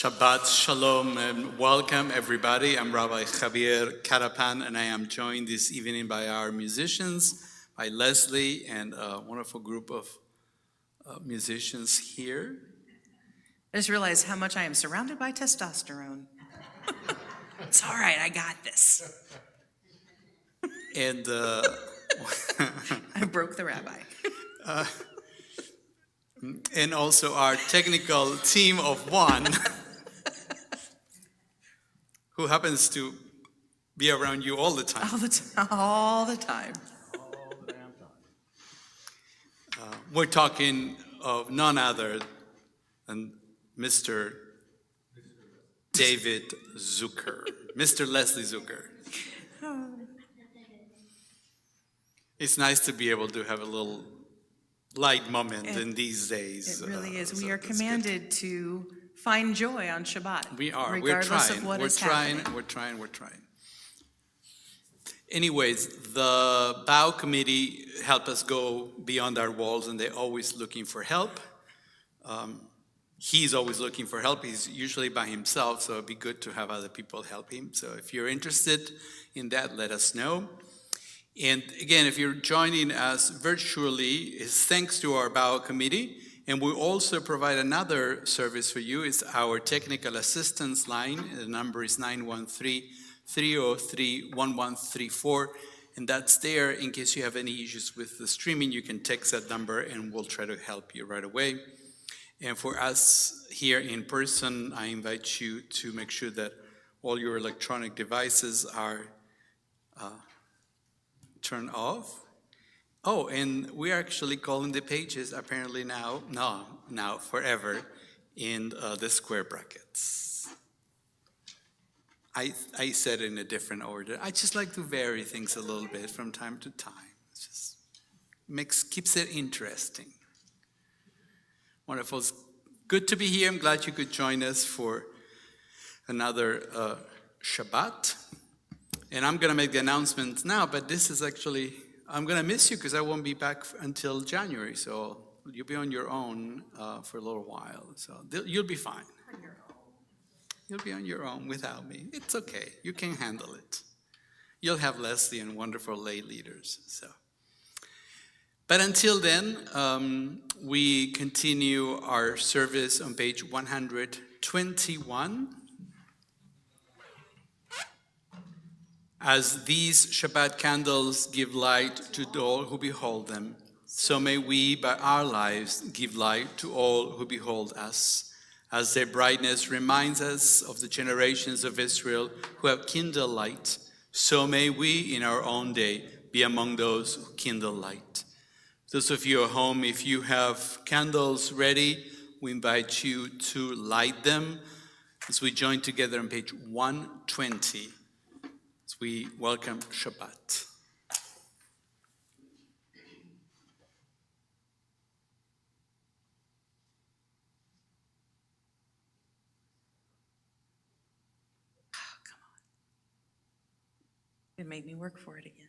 Shabbat Shalom and welcome everybody. I'm Rabbi Javier Carapan and I am joined this evening by our musicians, by Leslie and a wonderful group of musicians here. I just realized how much I am surrounded by testosterone. It's all right, I got this. And I broke the rabbi. And also our technical team of one, who happens to be around you all the time. All the time. We're talking of none other than Mr. David Zucker, Mr. Leslie Zucker. It's nice to be able to have a little light moment in these days. It really is. So we are commanded to find joy on Shabbat. We are. Regardless of what is happening. We're trying. Anyways, the BOW committee helped us go beyond our walls, and they're always looking for help. He's always looking for help. He's usually by himself, so it'd be good to have other people help him. So if you're interested in that, let us know. And again, if you're joining us virtually, it's thanks to our BOW committee. And we also provide another service for you. It's our technical assistance line. The number is 913-303-1134. And that's there in case you have any issues with the streaming. You can text that number and we'll try to help you right away. And for us here in person, I invite you to make sure that all your electronic devices are turned off. Oh, and we're actually calling the pages apparently now forever in the square brackets. I said it in a different order. I just like to vary things a little bit from time to time. It just keeps it interesting. Wonderful. It's good to be here. I'm glad you could join us for another Shabbat. And I'm going to make the announcements now, but this is actually, I'm going to miss you because I won't be back until January. So you'll be on your own for a little while. So you'll be fine. You'll be on your own without me. It's okay. You can handle it. You'll have Leslie and wonderful lay leaders. So, But until then, we continue our service on page 121. As these Shabbat candles give light to all who behold them, so may we, by our lives, give light to all who behold us, as their brightness reminds us of the generations of Israel who have kindled light. So may we, in our own day, be among those who kindle light. Those of you at home, if you have candles ready, we invite you to light them as we join together on page 120. As we welcome Shabbat. Oh, come on. It made me work for it again.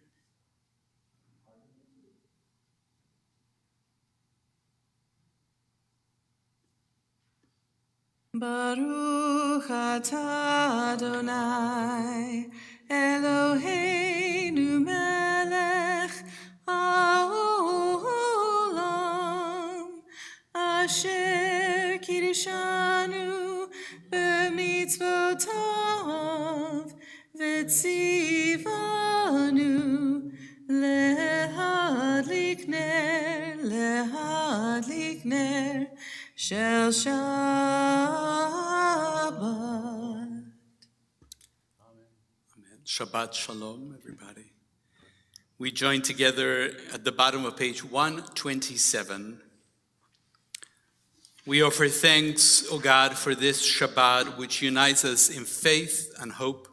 Baruch atah Adonai Eloheinu melech haolam asher kiddushanu b'mitzvotav v'tzivanu lehadlik ner shel Shabbat. Shabbat Shalom, everybody. We join together at the bottom of page 127. We offer thanks, O God, for this Shabbat which unites us in faith and hope,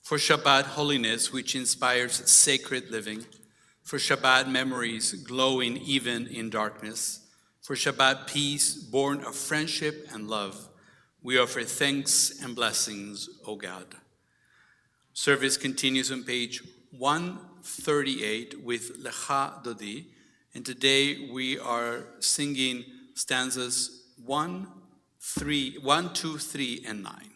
for Shabbat holiness which inspires sacred living, for Shabbat memories glowing even in darkness, for Shabbat peace born of friendship and love. We offer thanks and blessings, O God. Service continues on page 138 with Lecha Dodi, and today we are singing stanzas 1, 2, 3, and 9.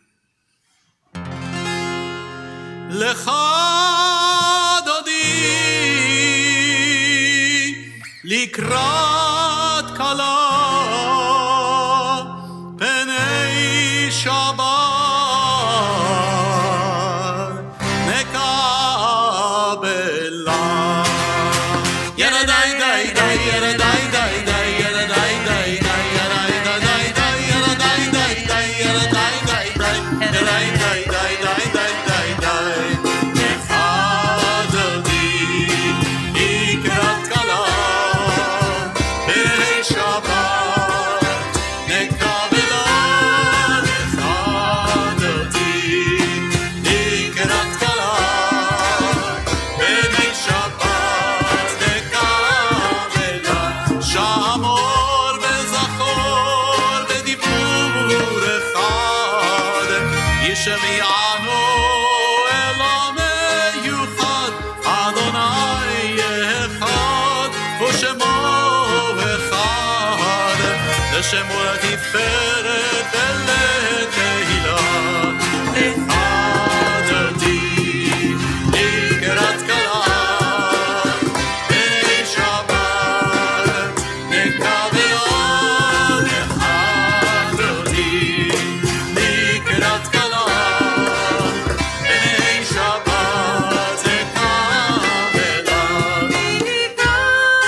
Lecha Dodi likrat kala penei Shabbat. שמור התפארת ולתהילה לחדרתי לקראת כלה בני שבת נקבלה לחדרתי לקראת כלה בני שבת נקבלה לקראת שבת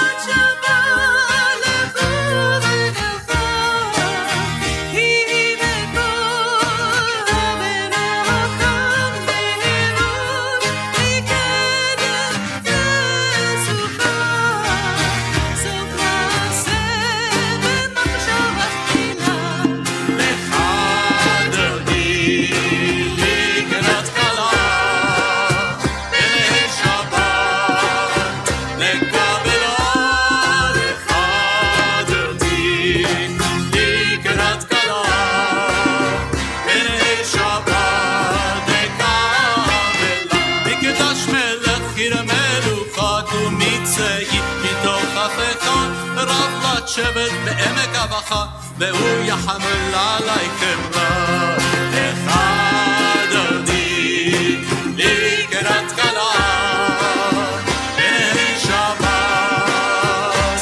שבט בעמק הבכה והוא יחמל עליכם לחדרתי לקראת כלה בני שבת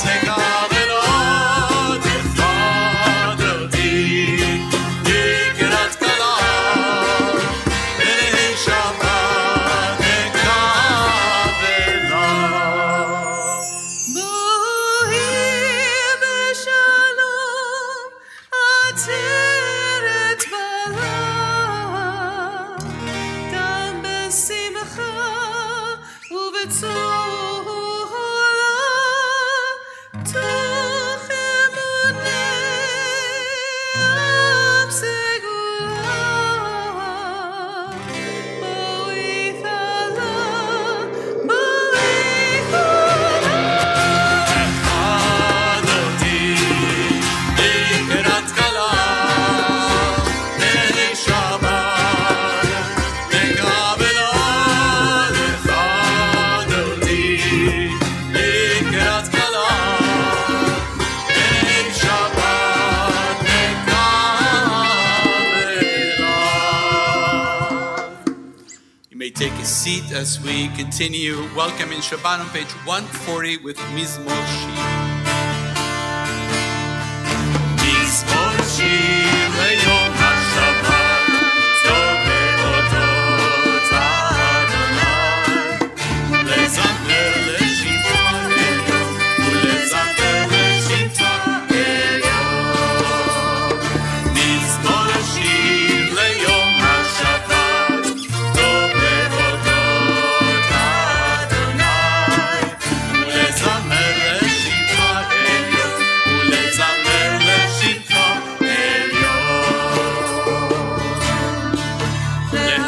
seat as we continue welcoming Shabbat on page 140 with Mizmor Shir. מזמור שיר ליום השבת, טוב להודות אדוני, לזמר לשבחו עליון, ולזמר לשבחו עליון. מזמור שיר ליום השבת, טוב להודות אדוני, ולזמר לשבחו עליון, ולזמר לשבחו עליון.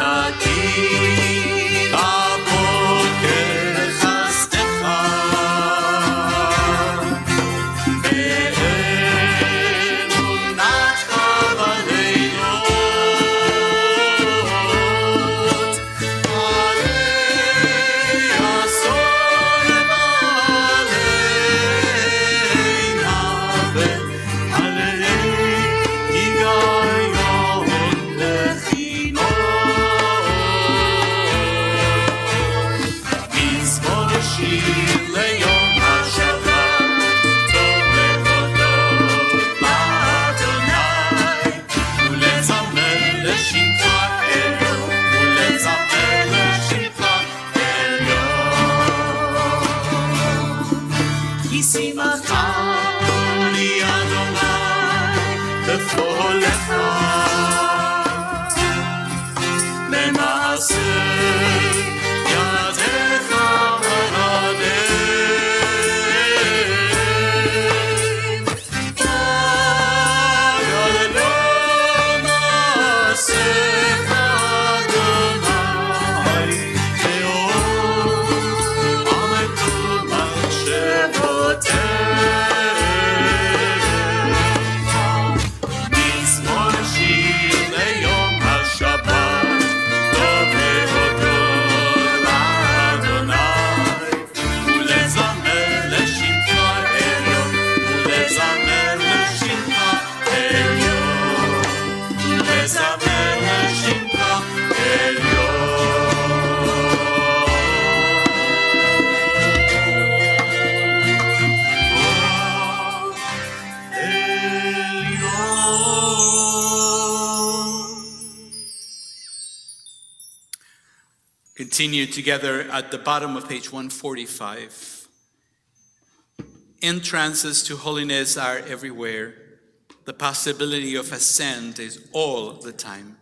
להגיד בבוקר חסדך, באמונתך בלילות, עלי אסון ועלינה, ועלי היגיון וחינוך. מזמור שיר ליום השבת, טוב להודות לאדוני, ולזמר לשבחו עליון, ולזמר לשבחו עליון. כי שימחני אדוני בפועלך, במעשה ידיך הרבים. יעלה מעשיך אדוני, לאור עמדו מחשבותיך. מזמור שיר ליום השבת, טוב להודות לאדוני, ולזמר לשבחו עליון, ולזמר לשבחו עליון, ולזמר לשבחו עליון. Continue together at the bottom of page 145. Entrances to holiness are everywhere. The possibility of ascent is all the time,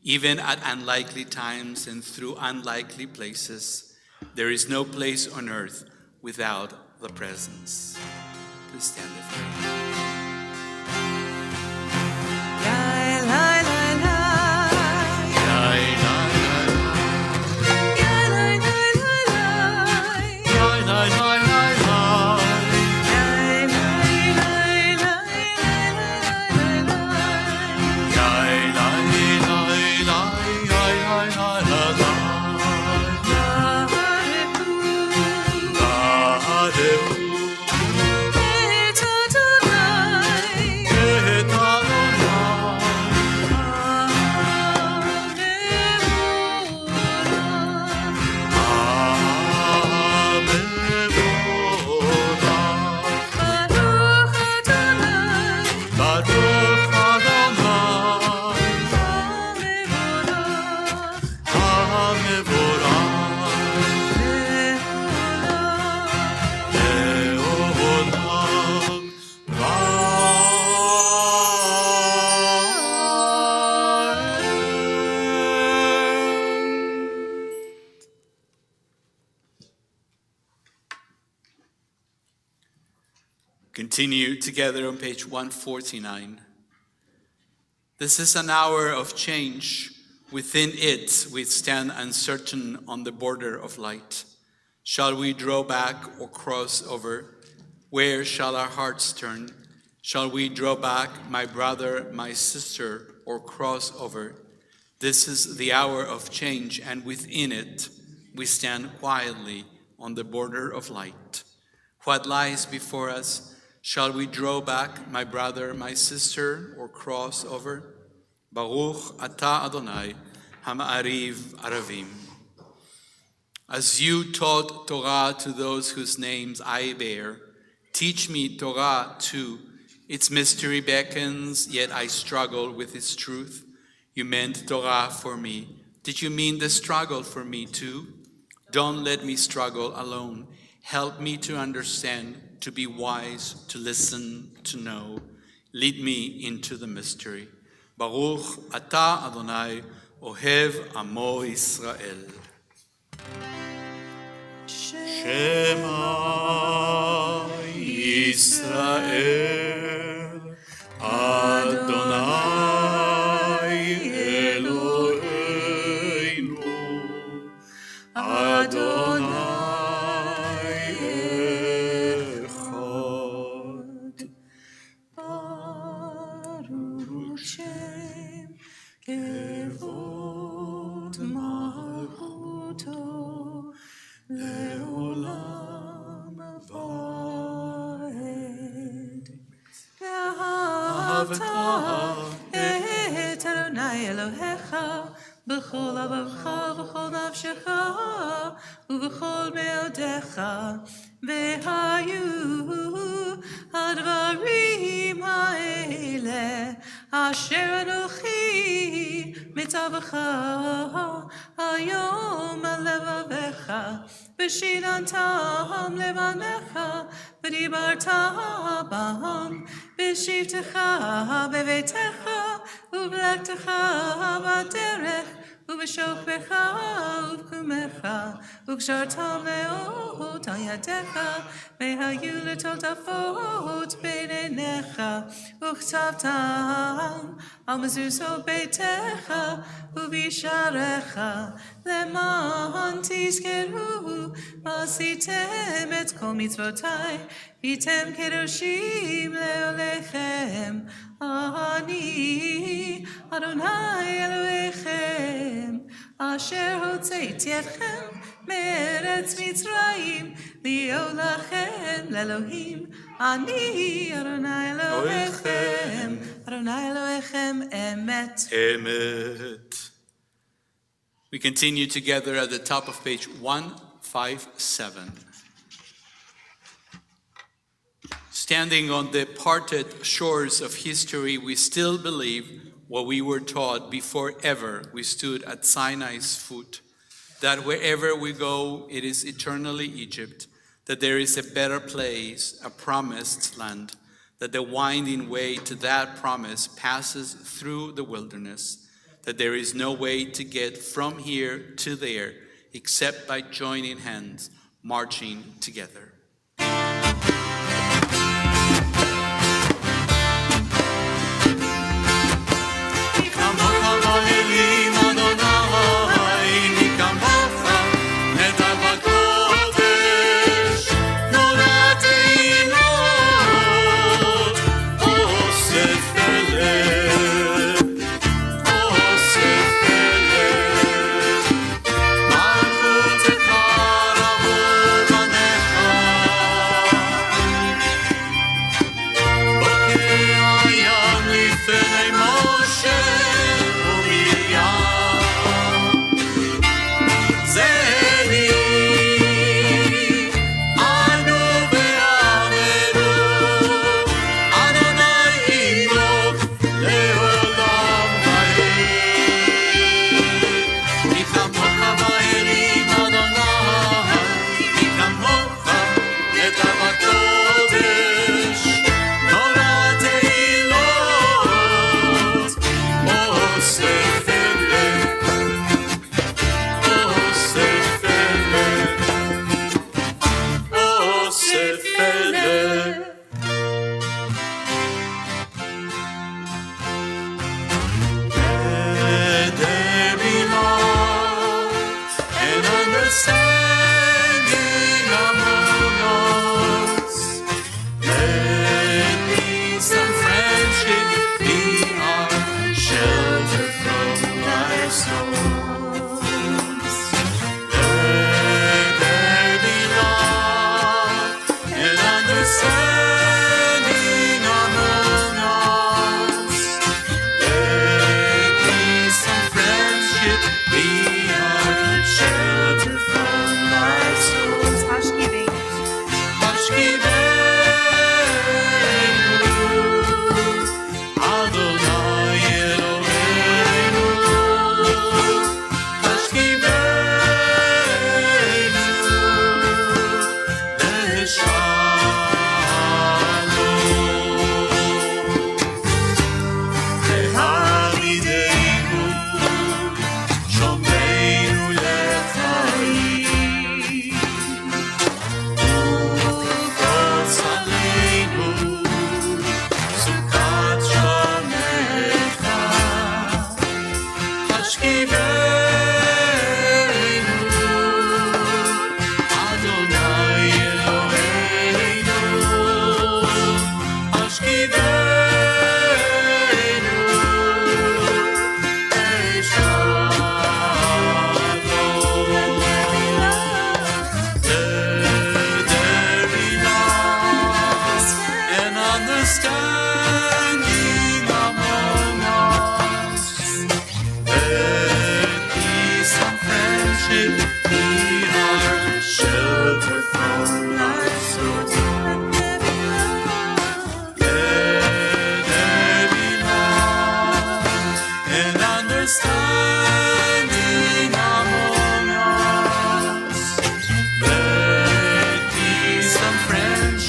even at unlikely times and through unlikely places. There is no place on earth without the presence. Please stand with me. Continue together on page 149. This is an hour of change. Within it, we stand uncertain on the border of light. Shall we draw back or cross over? Where shall our hearts turn? Shall we draw back, my brother, my sister, or cross over? This is the hour of change, and within it, we stand quietly on the border of light. What lies before us? Shall we draw back, my brother, my sister, or cross over? Baruch atah Adonai, hama'ariv aravim. As you taught Torah to those whose names I bear, teach me Torah too. Its mystery beckons, yet I struggle with its truth. You meant Torah for me. Did you mean the struggle for me too? Don't let me struggle alone. Help me to understand, to be wise, to listen, to know. Lead me into the mystery. Baruch Ata Adonai, Ohev Amo Yisrael. Shema Yisrael Adonai Eloheinu Adonai Echad Baruch Shem Kevod Malchuto Leolam Vaed Ve'ahavta et Adonai Elohecha B'chol levavecha v'chol nafshecha u'v'chol me'odecha ve'hayu hadvarim ha'ele asher anochi mitzavacha hayom al levavecha v'shinantam levanecha v'dibarta bam v'shivtecha bevetecha u'v'lektecha b'derech Uv'shofecha uv'kumecha u'kshartam le'ot al yadecha ve'hayu letotafot beinenecha u'chtavtam al mezuzot beitecha u'visharecha leman tizkeru ma'asitem et kol mitzvotai v'tem kedoshim le'olechem Ani Adonai Elohechem Asher hotzeiti etchem me'eretz Mitzrayim li'ot lachem le'Elohim Ani Adonai Elohechem Adonai Elohechem Emet. Emet. We continue together at the top of page 157. Standing on the parted shores of history, we still believe what we were taught before ever we stood at Sinai's foot, that wherever we go, it is eternally Egypt, that there is a better place, a promised land, that the winding way to that promise passes through the wilderness, that there is no way to get from here to there except by joining hands, marching together. And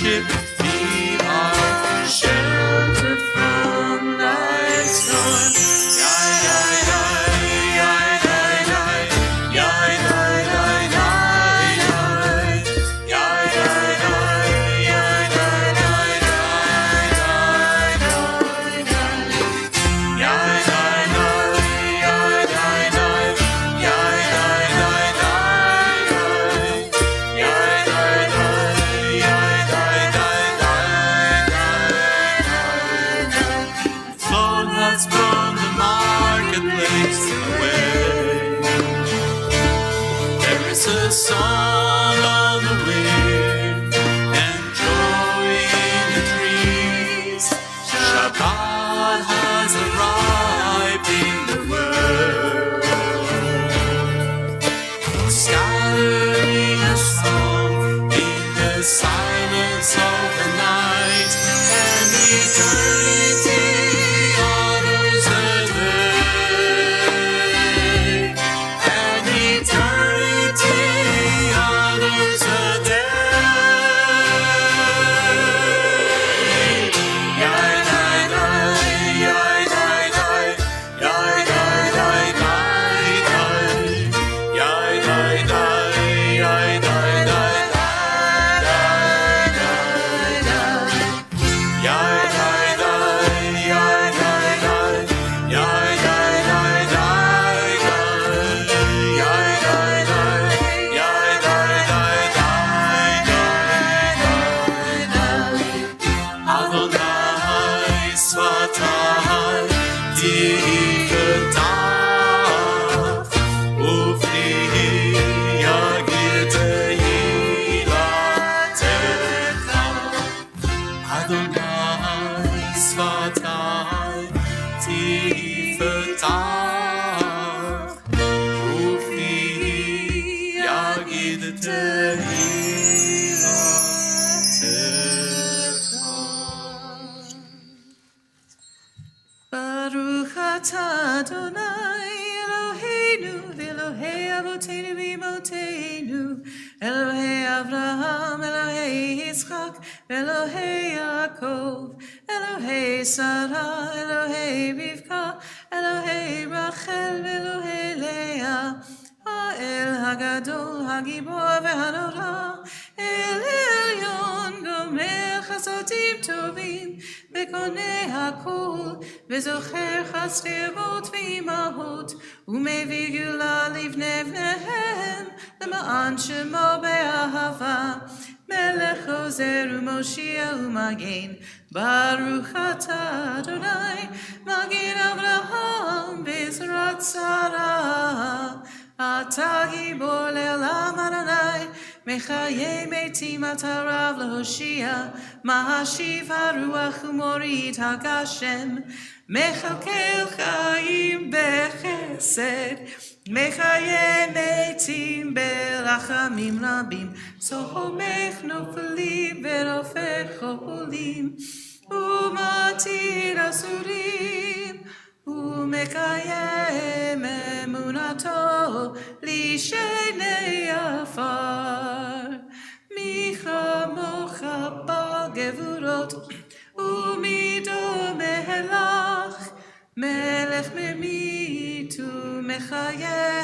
worship. Be our shelter from life's storm. From the marketplace away, there is a song on the wind and joy in the trees. Shabbat has arrived in the world, scattering a song in the silence of the night, and eternity honors the day, and eternity honors the day. Yai, yai, yai, yai, yai, yai, yai, yai, yai, yai, yai, yai, Baruch atah Adonai Eloheinu v'Elohei Avotenu v'Imotenu Elohei Avraham Elohei Yitzchak Elohei Yaakov Elohei Sarah Elohei Rivka Elohei Rachel Elohei Leah Ha'el Hagadol Hagibor v'Hanora El Elyon Gomer Chasodim Tovim וקונה הכל, וזוכר חסדות ואימהות, ומביא גאולה לבני בניהם, למען שמו באהבה. מלך עוזר ומושיע ומגן, ברוך אתה אדוני, מגן אברהם בעזרת שרה. אתה גיבור לעולם אדוני, מחיי מתים אתה רב להושיע, מהשיב הרוח ומוריד הגשם, מכלכל חיים בחסד, מחיי מתים ברחמים רבים, סומך נופלים ורופא חולים, ומתיר אסורים, ומקיים אמונתו לשני עפר. מי כמוך בגבורות ומדומה לך, מלך ממית ומחיה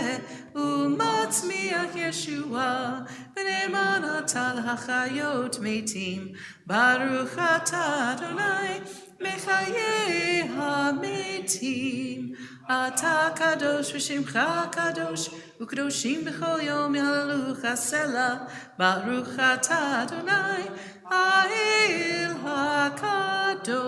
ומצמיח ישועה, ונאמן אתה להחיות מתים. ברוך אתה אדוני מחיי המתים. אתה קדוש ושמך קדוש, וקדושים בכל יום יהללוך הסלע. ברוך אתה אדוני האל הקדוש.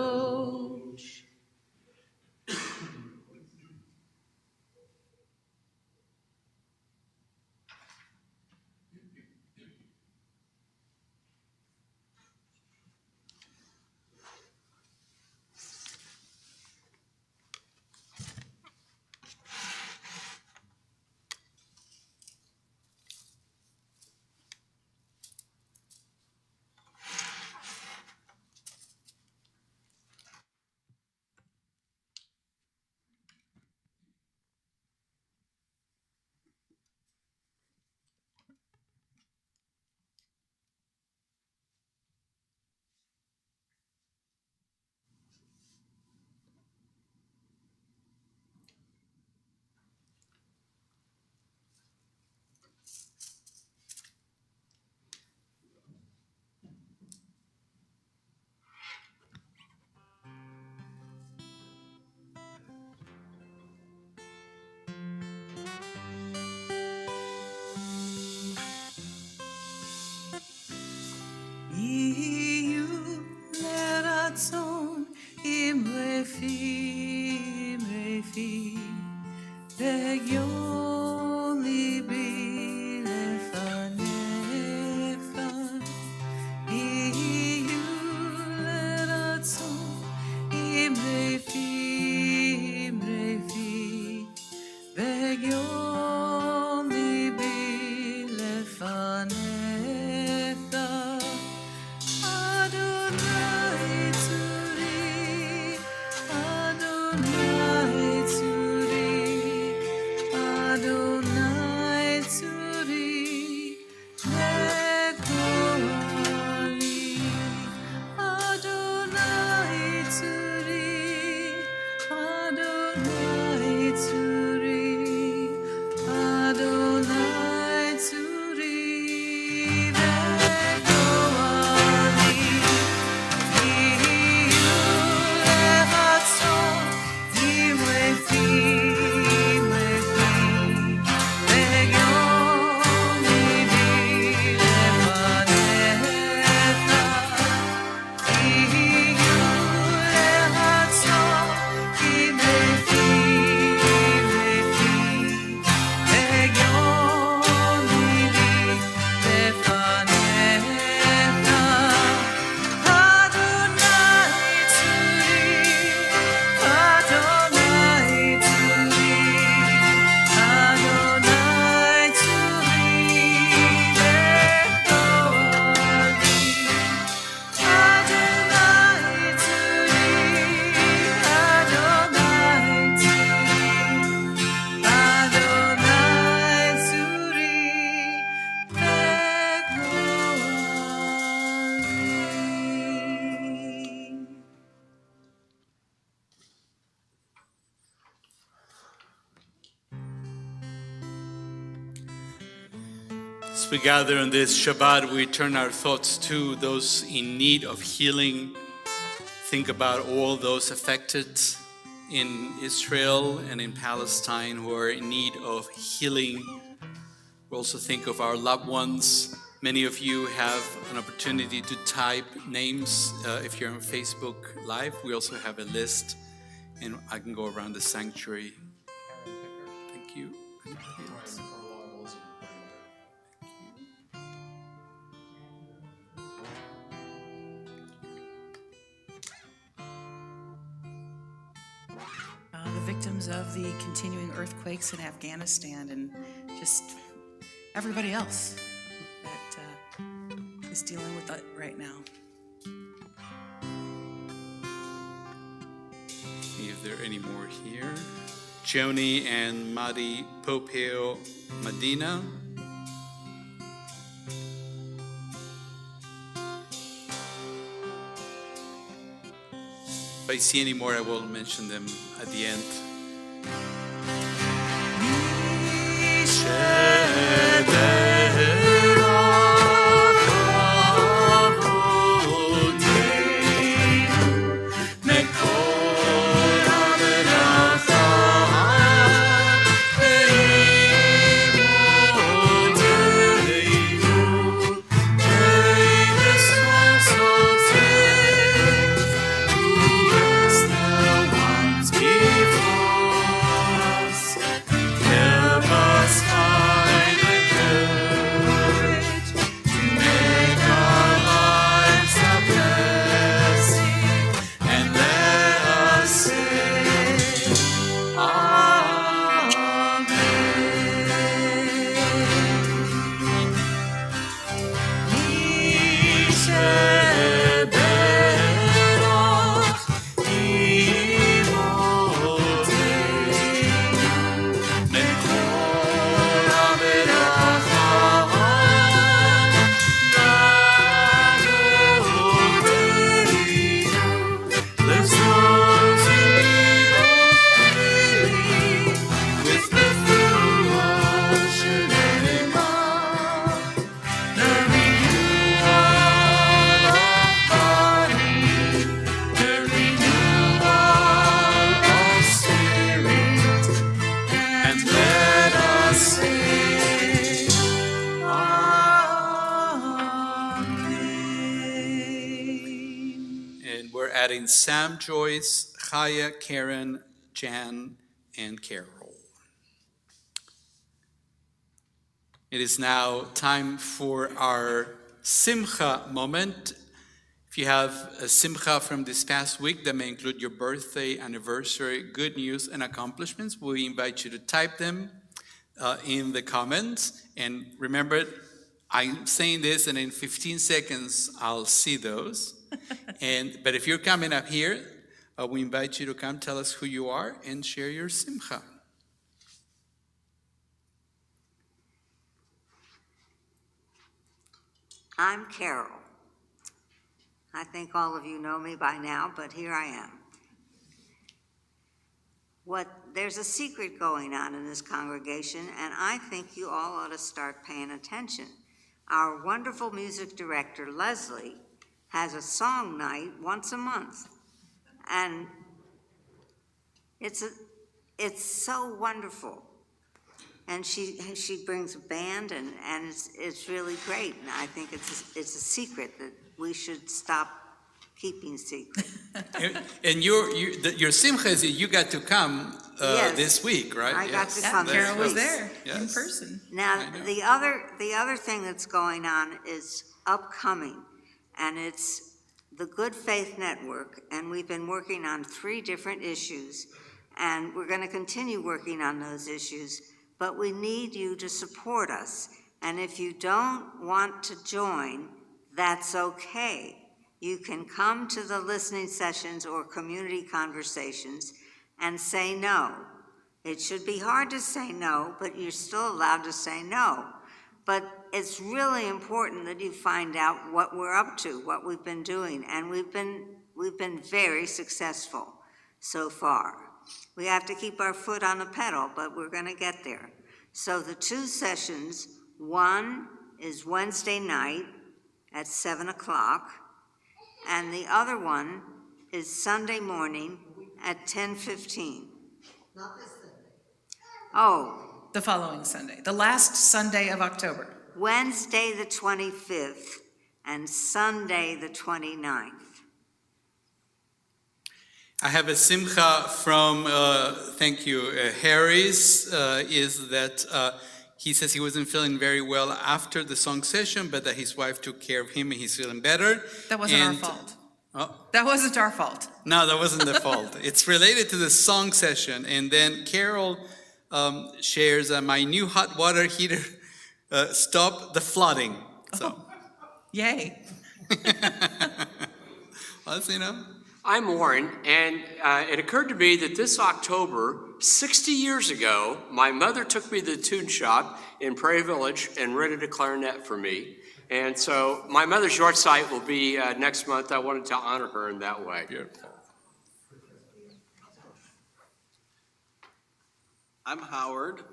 iu leratson imrefi vegion libri lefanefa iu leratson imrefi vegion libri lefanefa Adonai tzuri, Adonai tzuri, Adonai tzuri, lekoali. Adonai tzuri, Adonai tzuri, Adonai tzuri, lekoali. As we gather on this Shabbat, we turn our thoughts to those in need of healing. Think about all those affected in Israel and in Palestine who are in need of healing. We also think of our loved ones. Many of you have an opportunity to type names if you're on Facebook Live. We also have a list, and I can go around the sanctuary. Thank you. The victims of the continuing earthquakes in Afghanistan and just everybody else that is dealing with that right now. See if there are any more here. Joni and Madi Popeo Medina. If I see any more, I will mention them at the end. adding Sam, Joyce, Chaya, Karen, Jan, and Carol. It is now time for our Simcha moment. If you have a Simcha from this past week that may include your birthday, anniversary, good news, and accomplishments, we invite you to type them in the comments. And remember, I'm saying this, and in 15 seconds, I'll see those. But if you're coming up here, we invite you to come tell us who you are and share your Simcha. I'm Carol. I think all of you know me by now, but here I am. There's a secret going on in this congregation, and I think you all ought to start paying attention. Our wonderful music director, Leslie, has a song night once a month, and it's so wonderful. And she brings a band, and it's really great. And I think it's a secret that we should stop keeping secret. And your simcha is that you got to come Yes. this week, right? I got to Yeah, come Carol was this there Yes. in person. Now, I know. the other thing that's going on is upcoming, and it's the Good Faith Network, and we've been working on 3 different issues, and we're going to continue working on those issues, but we need you to support us. And if you don't want to join, that's okay. You can come to the listening sessions or community conversations and say no. It should be hard to say no, but you're still allowed to say no. But it's really important that you find out what we're up to, what we've been doing, and we've been very successful so far. We have to keep our foot on the pedal, but we're going to get there. So the 2 sessions, one is Wednesday night at 7 o'clock, and the other one is Sunday morning at 10:15. Not this Sunday. Oh, The following Sunday, the last Sunday of October. Wednesday the 25th and Sunday the 29th. I have a simcha from, thank you, Harry's, is that he says he wasn't feeling very well after the song session, but that his wife took care of him and he's feeling better. That wasn't our And- fault. Oh, That wasn't our fault. no, that wasn't the fault. It's related to the song session. And then Carol shares my new hot water heater stopped the flooding. So, Yay. well, you know. I'm Warren, and it occurred to me that this October, 60 years ago, my mother took me to the tune shop in Prairie Village and rented a clarinet for me. And so my mother's yard site will be next month. I wanted to honor her in that way. Beautiful. I'm Howard.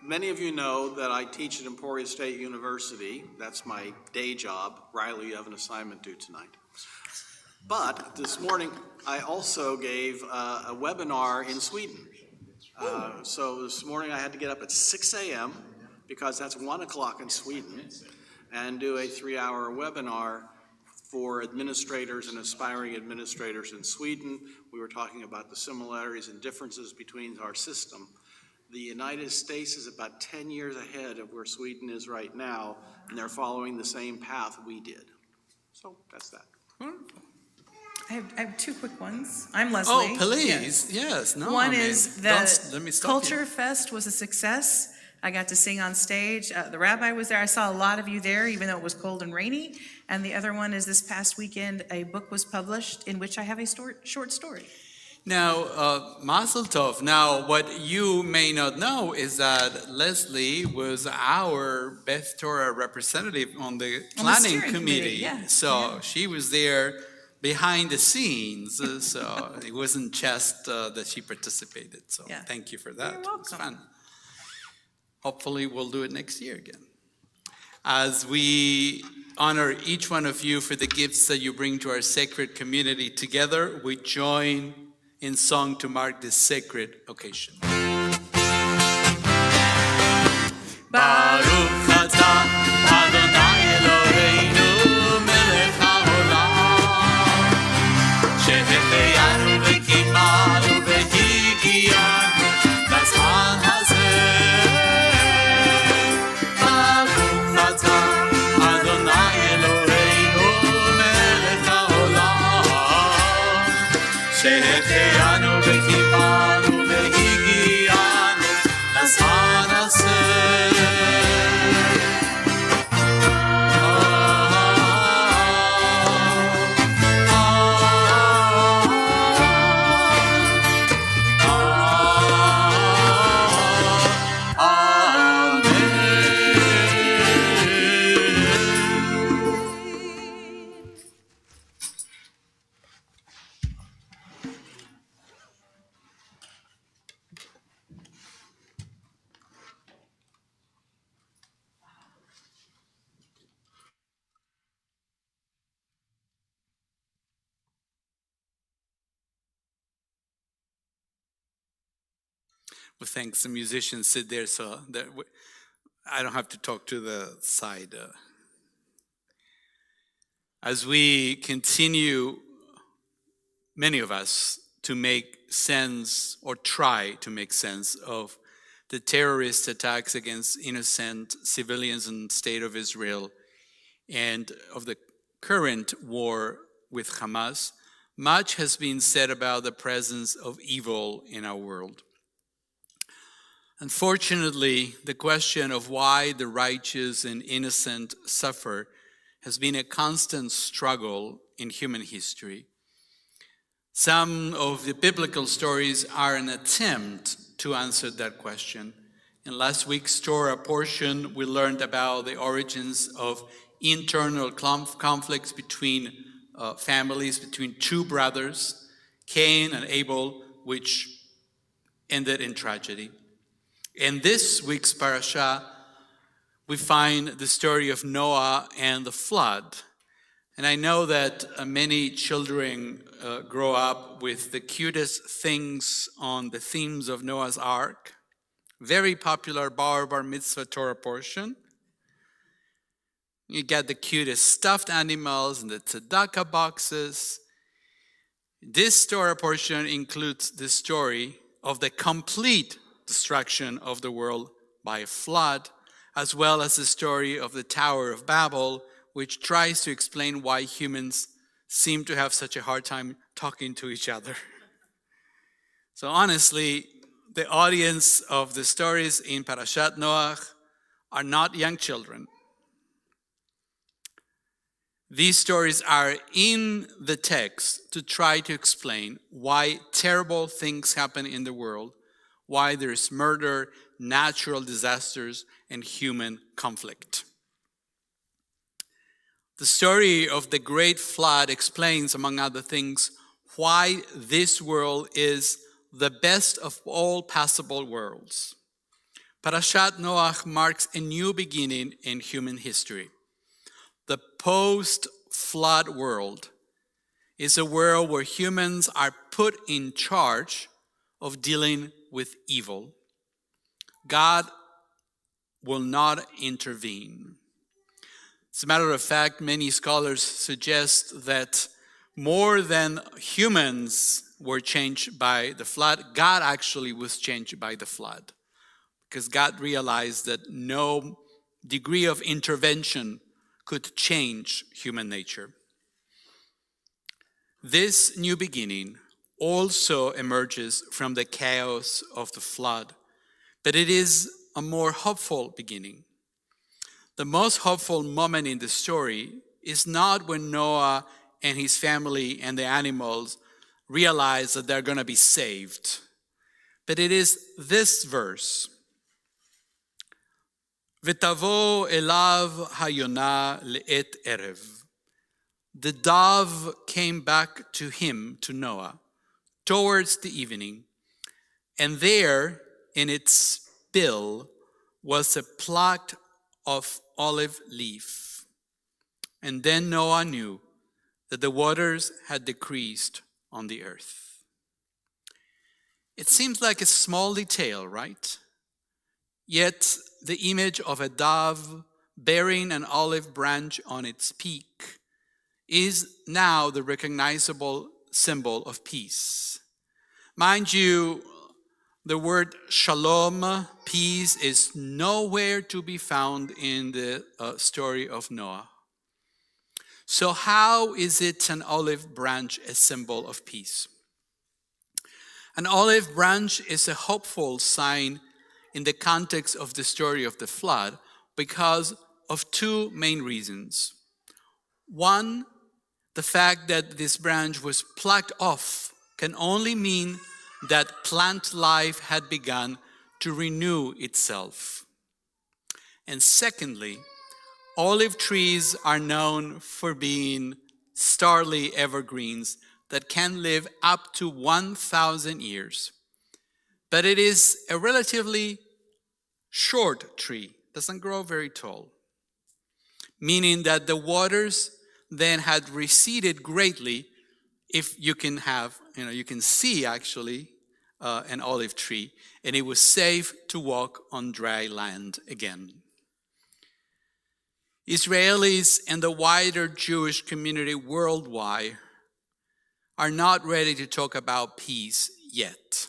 Many of you know that I teach at Emporia State University. That's my day job. Riley, you have an assignment due tonight. But this morning, I also gave a webinar in Sweden. So this morning I had to get up at 6 a.m. because that's 1 o'clock in Sweden, and do a 3-hour webinar for administrators and aspiring administrators in Sweden. We were talking about the similarities and differences between our system. The United States is about 10 years ahead of where Sweden is right now, and they're following the same path we did. So that's that. I have 2 quick ones. I'm Leslie. Oh, please. Yes. No, One I mean, is let me the stop Culture you. Fest was a success. I got to sing on stage. The rabbi was there. I saw a lot of you there, even though it was cold and rainy. And the other one is this past weekend, a book was published in which I have a short story. Now, Mazel Tov. Now, what you may not know is that Leslie was our Beth Torah representative on the planning steering committee, yeah. So she was there behind the scenes. So it wasn't just that she participated. So Yeah. thank you for that. You're It was welcome. fun. Hopefully, we'll do it next year again. As we honor each one of you for the gifts that you bring to our sacred community together, we join in song to mark this sacred occasion. Baruch atah Adonai Eloheinu melech haolam שהחיינו וקיבלנו והגיענו לזמן הזה. Well, thanks. The musicians sit there so that I don't have to talk to the side. As we continue, many of us, to make sense or try to make sense of the terrorist attacks against innocent civilians in the state of Israel and of the current war with Hamas, much has been said about the presence of evil in our world. Unfortunately, the question of why the righteous and innocent suffer has been a constant struggle in human history. Some of the biblical stories are an attempt to answer that question. In last week's Torah portion, we learned about the origins of internal conflicts between families, between two brothers, Cain and Abel, which ended in tragedy. In this week's parasha, we find the story of Noah and the flood. And I know that many children grow up with the cutest things on the themes of Noah's Ark. Very popular bar mitzvah Torah portion. You get the cutest stuffed animals and the tzedakah boxes. This Torah portion includes the story of the complete destruction of the world by a flood, as well as the story of the Tower of Babel, which tries to explain why humans seem to have such a hard time talking to each other. So honestly, the audience of the stories in Parashat Noach are not young children. These stories are in the text to try to explain why terrible things happen in the world, why there's murder, natural disasters, and human conflict. The story of the great flood explains, among other things, why this world is the best of all possible worlds. Parashat Noach marks a new beginning in human history. The post-flood world is a world where humans are put in charge of dealing with evil. God will not intervene. As a matter of fact, many scholars suggest that more than humans were changed by the flood, God actually was changed by the flood, because God realized that no degree of intervention could change human nature. This new beginning also emerges from the chaos of the flood, but it is a more hopeful beginning. The most hopeful moment in the story is not when Noah and his family and the animals realize that they're going to be saved, but it is this verse. V'tavo elav hayonah le'et erev. The dove came back to him, to Noah, towards the evening, and there in its bill was a plucked of olive leaf. And then Noah knew that the waters had decreased on the earth. It seems like a small detail, right? Yet the image of a dove bearing an olive branch on its peak is now the recognizable symbol of peace. Mind you, the word shalom, peace, is nowhere to be found in the story of Noah. So how is it an olive branch a symbol of peace? An olive branch is a hopeful sign in the context of the story of the flood because of two main reasons. One, the fact that this branch was plucked off can only mean that plant life had begun to renew itself. And secondly, olive trees are known for being starry evergreens that can live up to 1,000 years. But it is a relatively short tree, doesn't grow very tall, meaning that the waters then had receded greatly. If you can have, you can see actually an olive tree, and it was safe to walk on dry land again. Israelis and the wider Jewish community worldwide are not ready to talk about peace yet.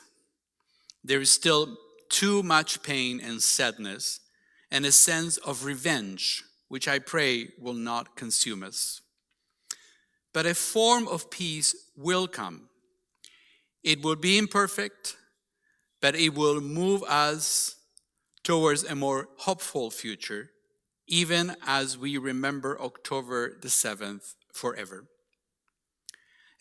There is still too much pain and sadness and a sense of revenge, which I pray will not consume us. But a form of peace will come. It will be imperfect, but it will move us towards a more hopeful future, even as we remember October the 7th forever.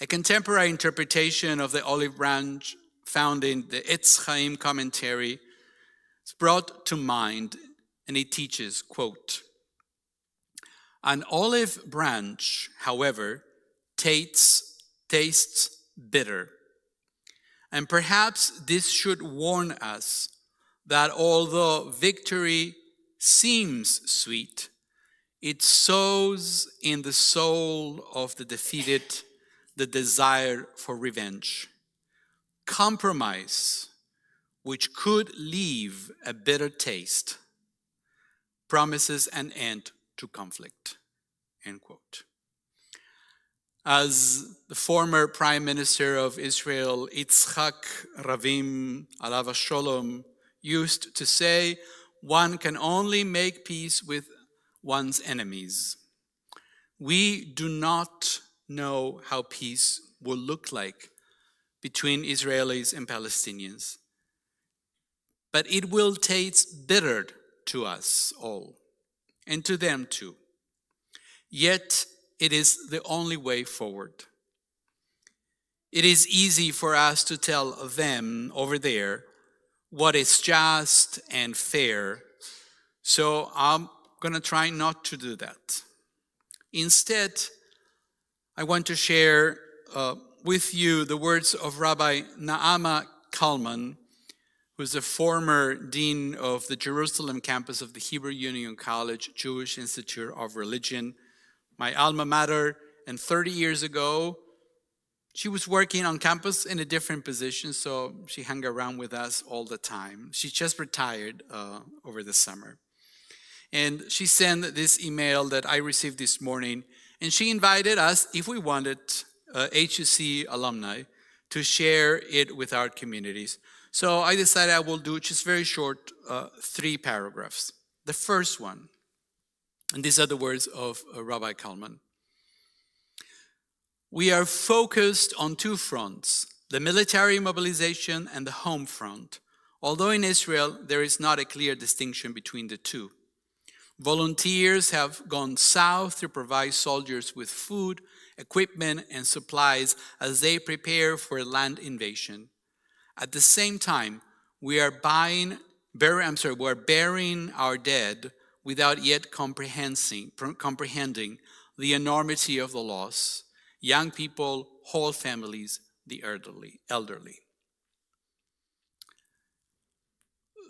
A contemporary interpretation of the olive branch found in the Etz Chaim commentary is brought to mind, and it teaches, quote, "An olive branch, however, tastes bitter. And perhaps this should warn us that although victory seems sweet, it sows in the soul of the defeated the desire for revenge. Compromise, which could leave a bitter taste, promises an end to conflict." End quote. As the former Prime Minister of Israel, Yitzhak Rabin, alav Shalom, used to say, one can only make peace with one's enemies. We do not know how peace will look like between Israelis and Palestinians, but it will taste bitter to us all, and to them too. Yet, it is the only way forward. It is easy for us to tell them over there what is just and fair, so I'm going to try not to do that. Instead, I want to share with you the words of Rabbi Naama Kalman, who's the former dean of the Jerusalem campus of the Hebrew Union College Jewish Institute of Religion, my alma mater, and 30 years ago, she was working on campus in a different position, so she hung around with us all the time. She just retired over the summer. And she sent this email that I received this morning, and she invited us, if we wanted, HUC alumni, to share it with our communities. So I decided I will do just very short 3 paragraphs. The first one, and these are the words of Rabbi Kalman. We are focused on 2 fronts, the military mobilization and the home front, although in Israel there is not a clear distinction between the two. Volunteers have gone south to provide soldiers with food, equipment, and supplies as they prepare for a land invasion. At the same time, we are burying our dead without yet comprehending the enormity of the loss. Young people, whole families, the elderly.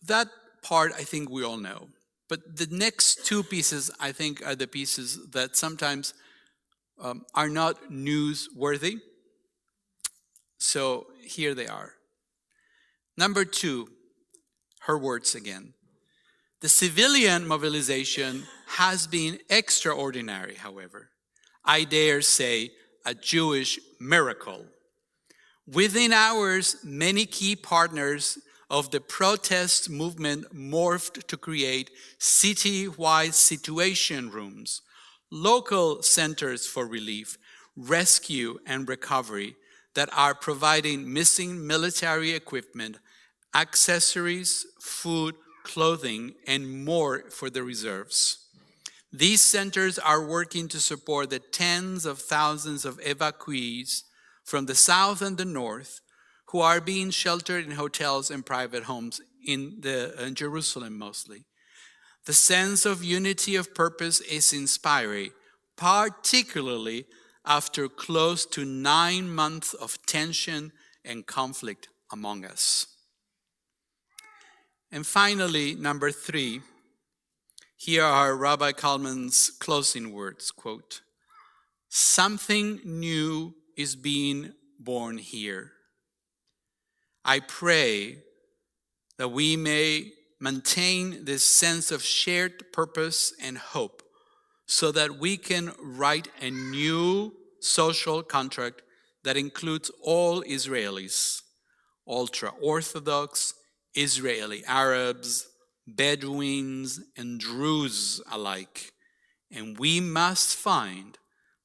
That part I think we all know. But the next 2 pieces I think are the pieces that sometimes are not newsworthy. So here they are. Number 2, her words again. The civilian mobilization has been extraordinary, however. I dare say a Jewish miracle. Within hours, many key partners of the protest movement morphed to create city-wide situation rooms, local centers for relief, rescue, and recovery that are providing missing military equipment, accessories, food, clothing, and more for the reserves. These centers are working to support the tens of thousands of evacuees from the south and the north who are being sheltered in hotels and private homes in Jerusalem mostly. The sense of unity of purpose is inspiring, particularly after close to 9 months of tension and conflict among us. And finally, number 3, here are Rabbi Kalman's closing words, quote, "Something new is being born here. I pray that we may maintain this sense of shared purpose and hope so that we can write a new social contract that includes all Israelis, ultra-Orthodox, Israeli Arabs, Bedouins, and Druze alike. And we must find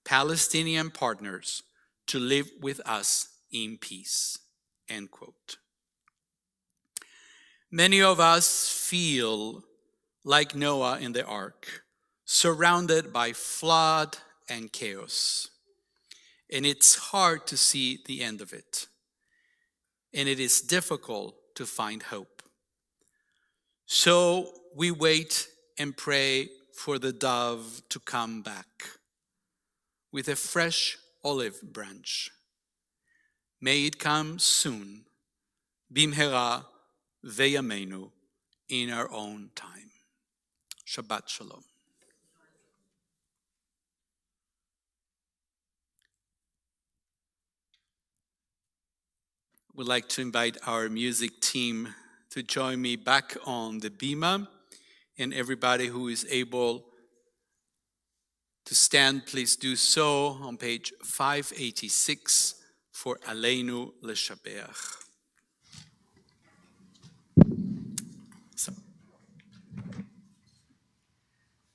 Palestinian partners to live with us in peace." End quote. Many of us feel like Noah in the ark, surrounded by flood and chaos. And it's hard to see the end of it. And it is difficult to find hope. So we wait and pray for the dove to come back with a fresh olive branch. May it come soon, bimhera v'yameinu, in our own time. Shabbat Shalom. We'd like to invite our music team to join me back on the bima, and everybody who is able to stand, please do so on page 586 for Aleinu Leshabeach.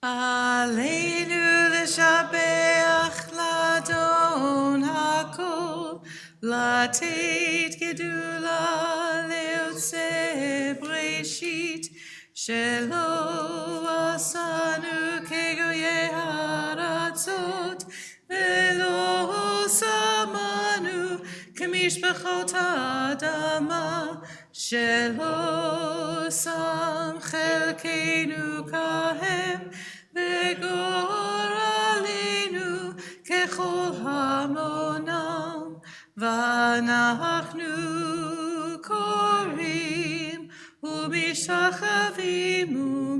Aleinu l'shabeach l'adon hakol, לתת גדולה ליוצא בראשית, שלא עשנו כגויי הארצות, ולא שמנו כמשפחות האדמה, שלא שם חלקנו כהם, וגורלנו ככל המונם. ואנחנו קוראים ומשתחווים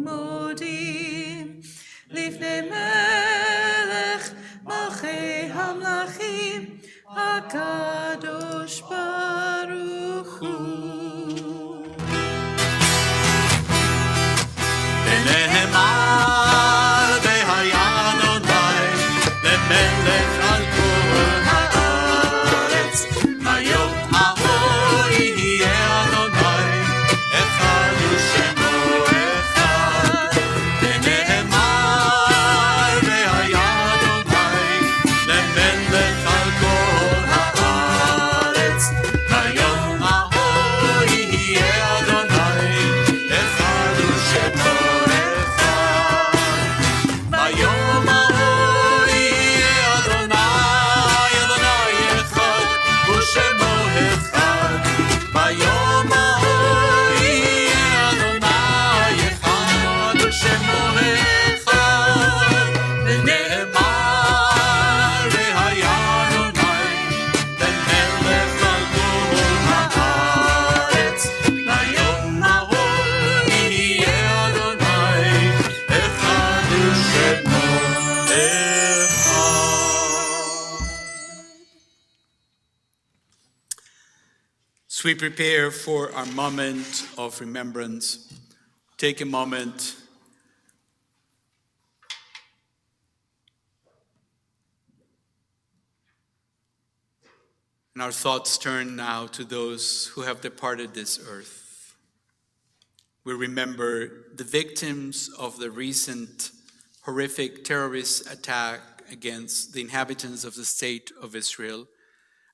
ומודים לפני מלך מלכי המלכים הקדוש ברוך הוא. ונאמר והיה אדוני למלך על כל הארץ, היום ההוא יהיה אדוני אחד ושמו אחד. ונאמר והיה אדוני למלך על כל הארץ, היום ההוא יהיה אדוני אחד ושמו אחד. ביום ההוא יהיה אדוני, אדוני אחד ושמו אחד. ביום ההוא יהיה אדוני אחד ושמו אחד. ונאמר והיה אדוני למלך על כל הארץ, ביום ההוא יהיה אדוני אחד ושמו אחד. As we prepare for our moment of remembrance, take a moment and our thoughts turn now to those who have departed this earth. We remember the victims of the recent horrific terrorist attack against the inhabitants of the state of Israel.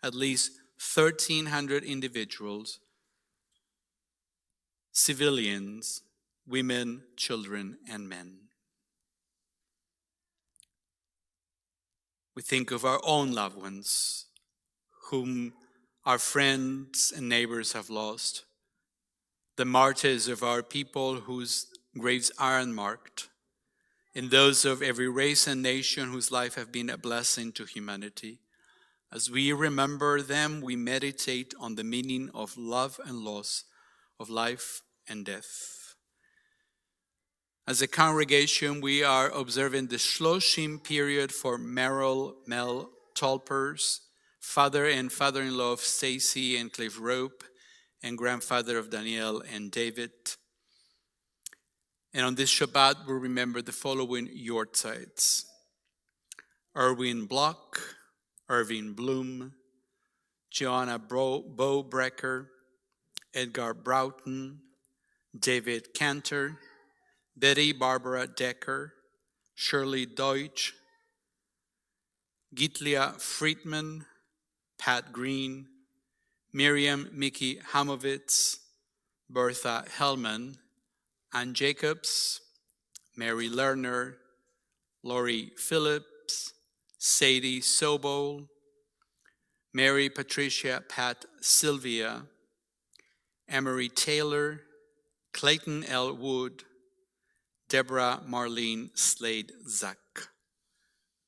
At least 1,300 individuals, civilians, women, children, and men. We think of our own loved ones, whom our friends and neighbors have lost, the martyrs of our people whose graves are unmarked, and those of every race and nation whose life have been a blessing to humanity. As we remember them, we meditate on the meaning of love and loss, of life and death. As a congregation, we are observing the Shloshim period for Merrill Mel Tolpers, father and father-in-law of Stacy and Cliff Rope, and grandfather of Danielle and David. And on this Shabbat, we remember the following Yortzites: Erwin Block, Irving Bloom, Joanna Bowbrecker, Edgar Broughton, David Cantor, Betty Barbara Decker, Shirley Deutsch, Gitlia Friedman, Pat Green, Miriam Mickey Hamovitz, Bertha Hellman, Ann Jacobs, Mary Lerner, Lori Phillips, Sadie Sobol, Mary Patricia Pat Sylvia, Emery Taylor, Clayton L. Wood, Deborah Marlene Slade Zak.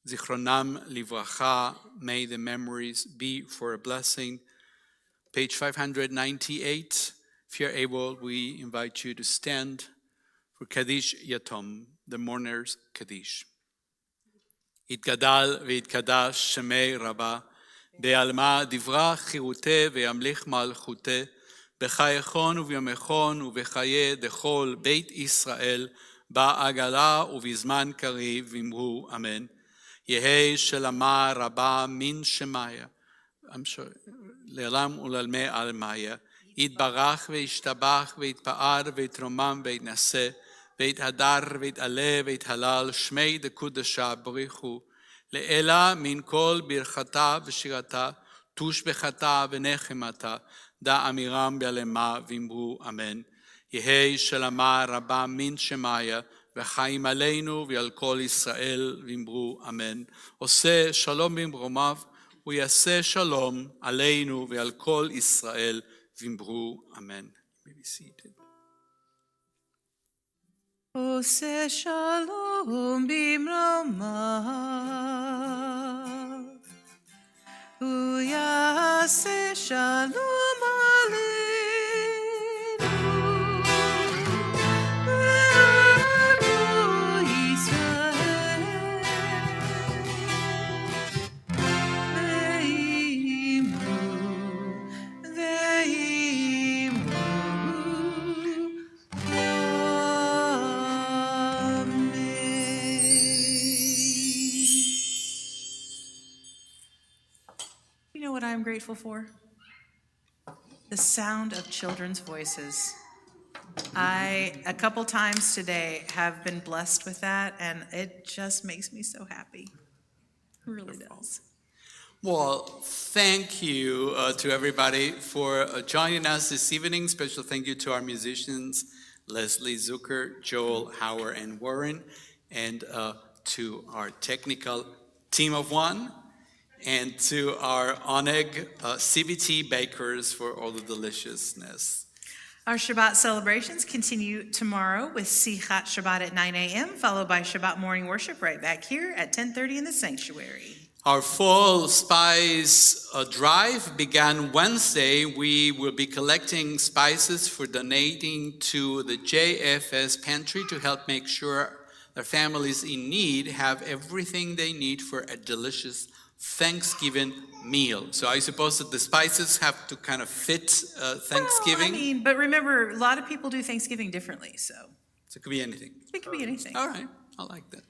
Zichronam livracha, may the memories be for a blessing. Page 598. If you're able, we invite you to stand for Kaddish Yatom, the mourner's Kaddish. יתגדל ויתקדש שמי רבה, בעלמא דברה חירותי וימליך מלכותי, בחייכון וביומכון ובחיי דכל בית ישראל, בעגלה ובזמן קריב אמרו אמן. יהי שלמה רבה מן שמיה, לעולם ולעלמי עלמיה, יתברך וישתבח ויתפאר ויתרומם ויתנשא, ויתהדר ויתעלה ויתהלל שמי דקודשה בריחו, לאלה מן כל ברכתה ושירתה, תושבחתה ונחמתה, דא אמירם בעלמה ואמרו אמן. יהי שלמה רבה מן שמיה, וחיים עלינו ועל כל ישראל ואמרו אמן. עושה שלום במרומיו, הוא יעשה שלום עלינו ועל כל ישראל ואמרו אמן. Be seated. עושה שלום במרומיו, הוא יעשה שלום עלינו ועל כל ישראל You know what I'm grateful for? The sound of children's voices. A couple times today, have been blessed with that, and it just makes me so happy. It really does. Well, thank you to everybody for joining us this evening. Special thank you to our musicians, Leslie Zucker, Joel, Howard, and Warren, and to our technical team of one, and to our Oneg CBT bakers for all the deliciousness. Our Shabbat celebrations continue tomorrow with Sichat Shabbat at 9 a.m., followed by Shabbat morning worship right back here at 10:30 in the sanctuary. Our fall spice drive began Wednesday. We will be collecting spices for donating to the JFS pantry to help make sure their families in need have everything they need for a delicious Thanksgiving meal. So I suppose that the spices have to kind of fit Thanksgiving. Well, but remember, a lot of people do Thanksgiving differently, so So it could be anything. it could be anything. All right, I like that.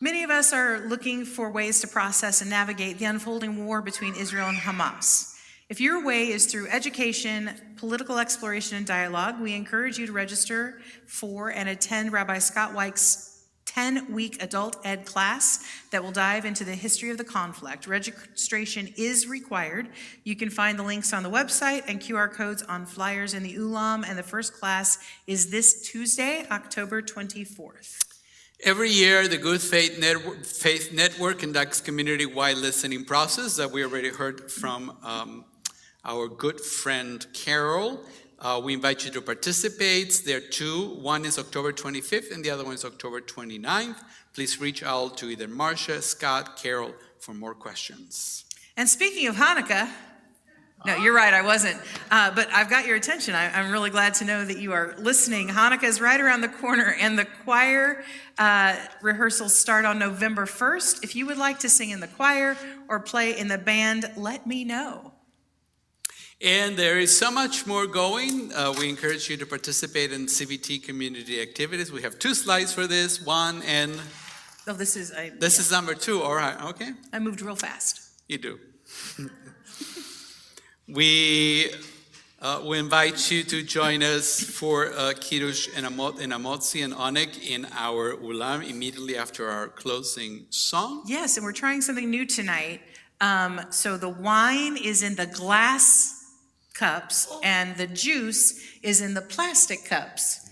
Many of us are looking for ways to process and navigate the unfolding war between Israel and Hamas. If your way is through education, political exploration, and dialogue, we encourage you to register for and attend Rabbi Scott Weich's 10-week adult ed class that will dive into the history of the conflict. Registration is required. You can find the links on the website and QR codes on flyers in the Ulam, and the first class is this Tuesday, October 24th. Every year, the Good Faith Network conducts community-wide listening process that we already heard from our good friend Carol. We invite you to participate. There are two. One is October 25th and the other one is October 29th. Please reach out to either Marcia, Scott, Carol for more questions. And speaking of Hanukkah, no, you're right, I wasn't. But I've got your attention. I'm really glad to know that you are listening. Hanukkah is right around the corner, and the choir rehearsals start on November 1st. If you would like to sing in the choir or play in the band, let me know. And there is so much more going. We encourage you to participate in CVT community activities. We have two slides for this, one and... Oh, this is number 2, all right, okay. I moved real fast. You do. We invite you to join us for Kiddush and Amotzi and Onik in our Ulam immediately after our closing song. Yes, and we're trying something new tonight. So the wine is in the glass cups, and the juice is in the plastic cups.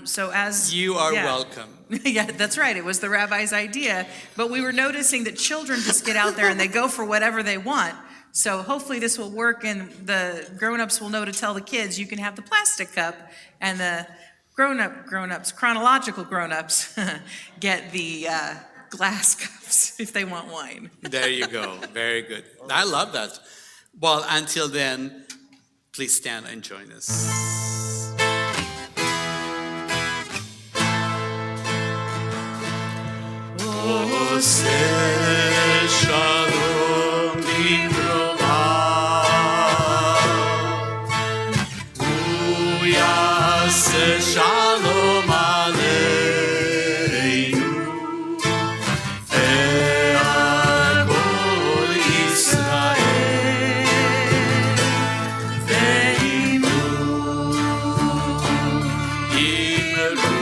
So as you are welcome. Yeah, that's right. It was the rabbi's idea. But we were noticing that children just get out there and they go for whatever they want. So hopefully this will work, and the grown-ups will know to tell the kids you can have the plastic cup, and the grown-ups, chronological grown-ups, get the glass cups if they want wine. There you go. Very good. I love that. Well, until then, please stand and join us. Shalom Librova, Uyase Shalom Aleinu, Ve'al Kol Yisrael, Ve'inu Yimelu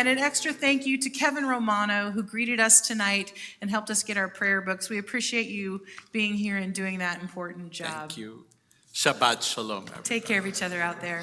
And an extra thank you to Kevin Romano, who greeted us tonight and helped us get our prayer books. We appreciate you being here and doing that important job. Thank you. Shabbat Shalom, everyone. Take care of each other out there.